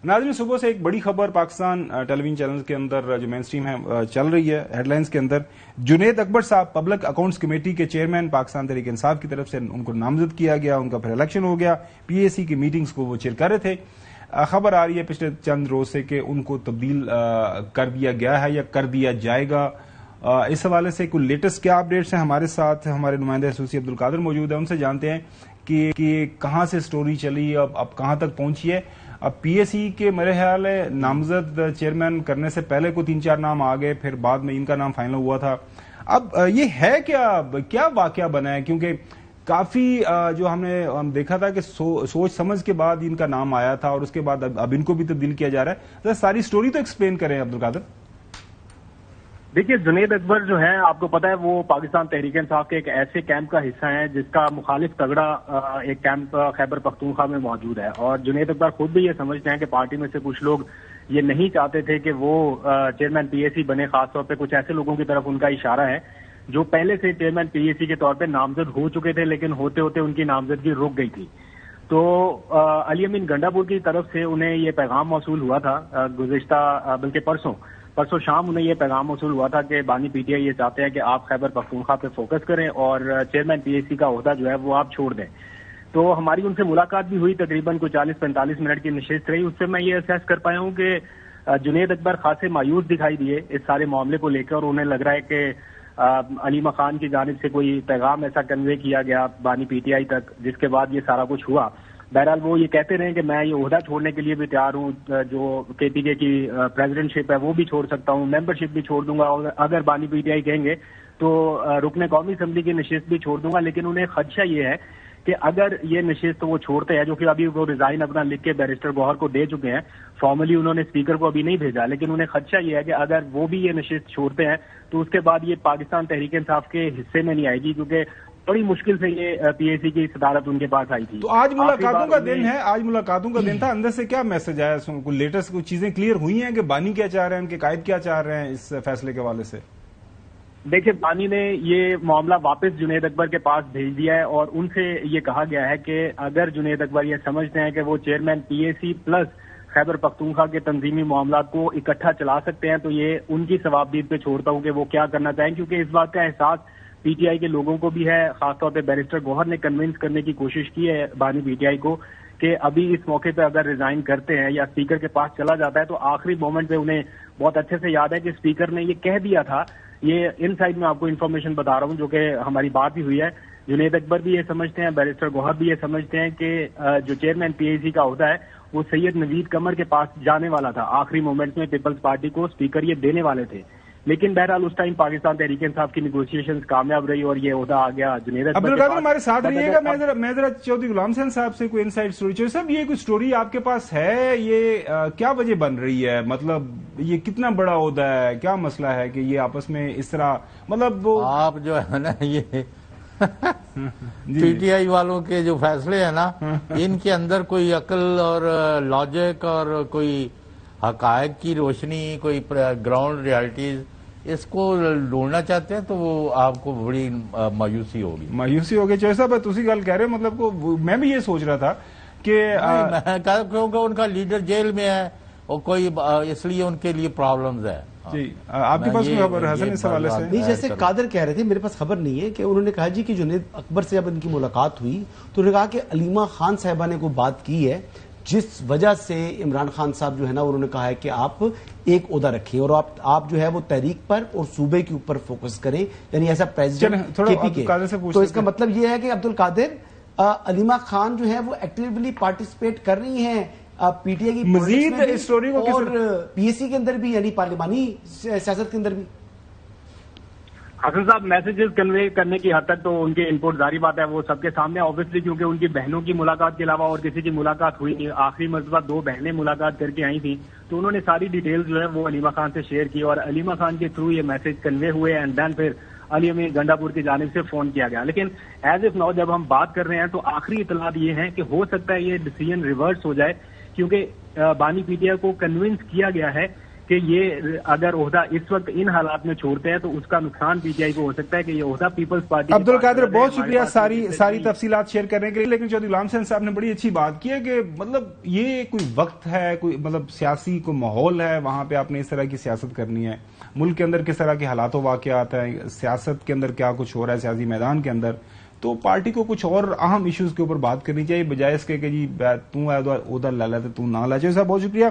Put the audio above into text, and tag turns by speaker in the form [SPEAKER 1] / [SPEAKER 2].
[SPEAKER 1] ناظرین صبح سے ایک بڑی خبر پاکستان ٹیلی ویژن چینل کے اندر جو مین سٹریم ہے چل رہی ہے ہیڈ لائنز کے اندر، جنید اکبر صاحب پبلک اکاؤنٹس کمیٹی کے چیئرمین پاکستان تحریک انصاف کی طرف سے ان کو نامزد کیا گیا، ان کا پھر الیکشن ہو گیا، پی اے سی کی میٹنگز کو وہ چیئر کر رہے تھے۔ خبر آ رہی ہے پچھلے چند روز سے کہ ان کو تبدیل کر دیا گیا ہے یا کر دیا جائے گا۔ اس حوالے سے کوئی لیٹسٹ کیا اپڈیٹس ہیں؟ ہمارے ساتھ ہمارے نمائندہ خصوصی عبدالقادر موجود ہیں، ان سے جانتے ہیں کہ کہاں سے سٹوری چلی، اب کہاں تک پہنچی ہے۔ اب پی اے سی کے میرے خیال ہے نامزد چیئرمین کرنے سے پہلے کو 3-4 نام آ گئے، پھر بعد میں ان کا نام فائنل ہوا تھا۔ اب یہ ہے کیا واقعہ بنا ہے؟ کیونکہ کافی جو ہم نے دیکھا تھا کہ سوچ سمجھ کے بعد ان کا نام آیا تھا اور اس کے بعد اب ان کو بھی تبدیل کیا جا رہا ہے۔ ساری سٹوری تو ایکسپلین کریں عبدالقادر۔
[SPEAKER 2] دیکھیے، جنید اکبر جو ہیں، آپ کو پتا ہے وہ پاکستان تحریک انصاف کے ایک ایسے کیمپ کا حصہ ہیں جس کا مخالف تگڑا ایک کیمپ خیبر پختونخوا میں موجود ہے، اور جنید اکبر خود بھی یہ سمجھتے ہیں کہ پارٹی میں سے کچھ لوگ یہ نہیں چاہتے تھے کہ وہ چیئرمین پی اے سی بنے، خاص طور پہ کچھ ایسے لوگوں کی طرف ان کا اشارہ ہے جو پہلے سے چیئرمین پی اے سی کے طور پہ نامزد ہو چکے تھے، لیکن ہوتے ہوتے ان کی نامزدگی رک گئی تھی۔ تو علی امین گنڈاپور کی طرف سے انہیں یہ پیغام موصول ہوا تھا گزشتہ بلکہ پرسوں شام انہیں یہ پیغام موصول ہوا تھا کہ بانی پی ٹی آئی یہ چاہتے ہیں کہ آپ خیبر پختونخوا پہ فوکس کریں اور چیئرمین پی اے سی کا عہدہ جو ہے وہ آپ چھوڑ دیں۔ تو ہماری ان سے ملاقات بھی ہوئی، تقریباً کوئی 40-45 منٹ کی نشست رہی۔ اس سے میں یہ اسیس کر پایا ہوں کہ جنید اکبر خاصے مایوس دکھائی دیے اس سارے معاملے کو لے کر، اور انہیں لگ رہا ہے کہ علیمہ خان کی جانب سے کوئی پیغام ایسا کنوے کیا گیا بانی پی ٹی آئی تک جس کے بعد یہ سارا کچھ ہوا۔ بہرحال وہ یہ کہتے رہے کہ میں یہ عہدہ چھوڑنے کے لیے بھی تیار ہوں، جو کے پی کے کی پریزیڈنٹ شپ ہے وہ بھی چھوڑ سکتا ہوں، ممبر شپ بھی چھوڑ دوں گا، اور اگر بانی پی ٹی آئی کہیں گے تو رکن قومی اسمبلی کی نشست بھی چھوڑ دوں گا۔ لیکن انہیں خدشہ یہ ہے کہ اگر یہ نشست وہ چھوڑتے ہیں، جو کہ ابھی وہ ریزائن اپنا لکھ کے بیرسٹر گوہر کو دے چکے ہیں، فارملی انہوں نے اسپیکر کو ابھی نہیں بھیجا، لیکن انہیں خدشہ یہ ہے کہ اگر وہ بھی یہ نشست چھوڑتے ہیں تو اس کے بعد یہ پاکستان تحریک انصاف کے حصے میں نہیں آئے گی، کیونکہ بڑی مشکل سے یہ پی اے سی کی صدارت ان کے پاس آئی تھی۔
[SPEAKER 1] تو آج ملاقاتوں کا دن ہے، آج ملاقاتوں کا دن تھا، اندر سے کیا میسج آیا؟ کوئی لیٹسٹ کوئی چیزیں کلیئر ہوئی ہیں کہ بانی کیا چاہ رہے ہیں، ان کے قائد کیا چاہ رہے ہیں اس فیصلے کے حوالے سے؟
[SPEAKER 2] دیکھیے، بانی نے یہ معاملہ واپس جنید اکبر کے پاس بھیج دیا ہے، اور ان سے یہ کہا گیا ہے کہ اگر جنید اکبر یہ سمجھتے ہیں کہ وہ چیئرمین پی اے سی پلس خیبر پختونخوا کے تنظیمی معاملات کو اکٹھا چلا سکتے ہیں، تو یہ ان کی ثوابدید پہ چھوڑتا ہوں کہ وہ کیا کرنا چاہیں، کیونکہ اس بات کا احساس پی ٹی آئی کے لوگوں کو بھی ہے۔ خاص طور پہ بیرسٹر گوہر نے کنونس کرنے کی کوشش کی ہے بانی پی ٹی آئی کو کہ ابھی اس موقع پہ اگر ریزائن کرتے ہیں یا اسپیکر کے پاس چلا جاتا ہے تو آخری مومنٹ پہ انہیں بہت اچھے سے یاد ہے کہ اسپیکر نے یہ کہہ دیا تھا، یہ ان سائڈ میں آپ کو انفارمیشن بتا رہا ہوں جو کہ ہماری بات بھی ہوئی ہے، جنید اکبر بھی یہ سمجھتے ہیں، بیرسٹر گوہر بھی یہ سمجھتے ہیں کہ جو چیئرمین پی اے سی کا عہدہ ہے وہ سید نوید قمر کے پاس جانے والا تھا، آخری مومنٹ میں پیپلز پارٹی کو اسپیکر یہ دینے والے تھے، لیکن بہرحال اس ٹائم پاکستان تحریک انصاف کی نیگوشیشنز کامیاب رہی اور یہ عہدہ آ گیا جنید اکبر۔
[SPEAKER 1] عبدالقادر ہمارے ساتھ رہیے گا، میں ذرا چودھری غلام حسین صاحب سے کوئی انسائٹ سٹوری چاہیے۔ صاحب یہ کوئی سٹوری آپ کے پاس ہے، یہ کیا وجہ بن رہی ہے؟ مطلب یہ کتنا بڑا عہدہ ہے، کیا مسئلہ ہے کہ یہ آپس میں اس طرح مطلب
[SPEAKER 3] آپ جو ہے نا یہ پی ٹی آئی والوں کے جو فیصلے ہیں نا ان کے اندر کوئی عقل اور لاجک اور کوئی حقائق کی روشنی، کوئی گراؤنڈ ریالٹیز اس کو ڈھونڈنا چاہتے ہیں تو وہ آپ کو بڑی مایوسی ہوگی۔
[SPEAKER 1] چوہے صاحب تسی گل کہہ رہے مطلب کو میں بھی یہ سوچ رہا تھا کہ
[SPEAKER 3] کیونکہ ان کا لیڈر جیل میں ہے اور کوئی اس لیے ان کے لیے پرابلمز ہے۔
[SPEAKER 1] جی آپ کے پاس کوئی خبر حسن اس حوالے سے؟
[SPEAKER 4] نہیں، جیسے قادر کہہ رہے تھے میرے پاس خبر نہیں ہے کہ انہوں نے کہا جی کہ جنید اکبر سے جب ان کی ملاقات ہوئی تو انہوں نے کہا کہ علیمہ خان صاحبہ نے کوئی بات کی ہے جس وجہ سے عمران خان صاحب جو ہے نا انہوں نے کہا ہے کہ آپ ایک عہدہ رکھیں اور آپ جو ہے وہ تحریک پر اور صوبے کے اوپر فوکس کریں، یعنی ایسا پریزیڈنٹ کے پی کے۔ تو اس کا مطلب یہ ہے کہ عبدالقادر علیمہ خان جو ہے وہ ایکٹیولی پارٹیسپیٹ کر رہی ہیں پی ٹی آئی کی
[SPEAKER 1] مزید اسٹوری کو
[SPEAKER 4] اور پی ایس سی کے اندر بھی، یعنی پارلیمانی سیاست کے اندر بھی۔
[SPEAKER 2] حسن صاحب میسیجز کنوے کرنے کی حد تک تو ان کے انپٹ ظاہری بات ہے وہ سب کے سامنے، آبویسلی کیونکہ ان کی بہنوں کی ملاقات کے علاوہ اور کسی کی ملاقات ہوئی نہیں، آخری مرتبہ 2 بہنیں ملاقات کر کے آئی تھیں، تو انہوں نے ساری ڈیٹیلز جو ہے وہ علیمہ خان سے شیئر کی اور علیمہ خان کے تھرو یہ میسج کنوے ہوئے، اینڈ دین پھر علی امین گنڈاپور کی جانب سے فون کیا گیا۔ لیکن ایز اف ناؤ جب ہم بات کر رہے ہیں تو آخری اطلاعات یہ ہیں کہ ہو سکتا ہے یہ ڈیسیژن ریورس ہو جائے، کیونکہ بانی پی ٹی آئی کو کنونس کیا گیا ہے کہ یہ اگر عہدہ اس وقت ان حالات میں چھوڑتے ہیں تو اس کا نقصان پی ٹی آئی کو ہو سکتا ہے کہ یہ عہدہ پیپلز پارٹی.
[SPEAKER 1] عبدالقادر بہت شکریہ ساری تفصیلات شیئر کرنے کے لیے. لیکن چودھری غلام حسین صاحب نے بڑی اچھی بات کی ہے کہ مطلب یہ کوئی وقت ہے, کوئی مطلب سیاسی کوئی ماحول ہے, وہاں پہ آپ نے اس طرح کی سیاست کرنی ہے. ملک کے اندر کس طرح کے حالات و واقعات ہیں, سیاست کے اندر کیا کچھ ہو رہا ہے سیاسی میدان کے اندر, تو پارٹی کو کچھ اور اہم ایشوز کے اوپر بات کرنی چاہیے بجائے اس کے کہ جی تو عہدہ لے لیتے تو نہ لے. صاحب بہت شکریہ.